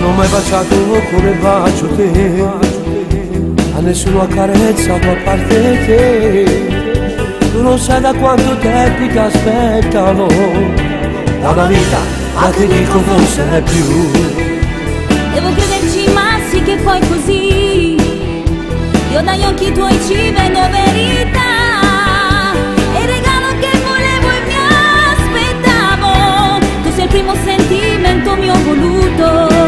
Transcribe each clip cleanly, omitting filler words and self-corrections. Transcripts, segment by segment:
Non ho mai baciato come bacio te, a nessuno accarezzato a parte te. Tu non sai da quanto tempo ti aspettano, da una vita, ma ti dico forse è più. Devo crederci, ma sì che poi così io dagli occhi tuoi ci vedo verità. E il regalo che volevo e mi aspettavo, tu sei il primo sentimento mio voluto.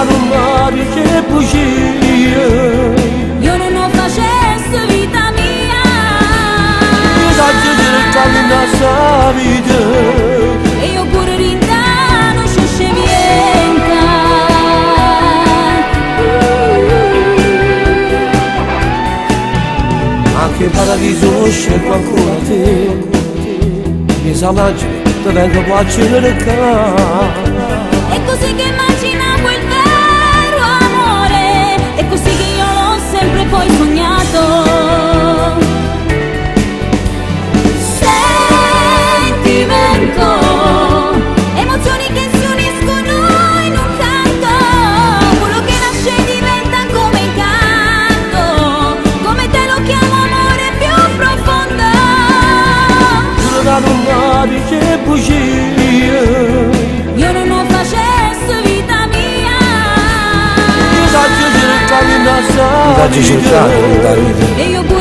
Non mari che bugie, io non ho facesse vita mia, io da cercare una sua vita, e io pure rinda non scesce vienta. Anche in paradiso scelgo ancora te, mi salaggi te vengo qua a cercare. È così che immaginavo il vero amore, è così che io l'ho sempre poi sognato. Sentimento, emozioni che si uniscono in un canto, quello che nasce diventa come incanto, come te lo chiamo amore più profondo. Giuro da non mari che bugie, io non ho facesse vita mia, io da cercare una sua vita, e io pure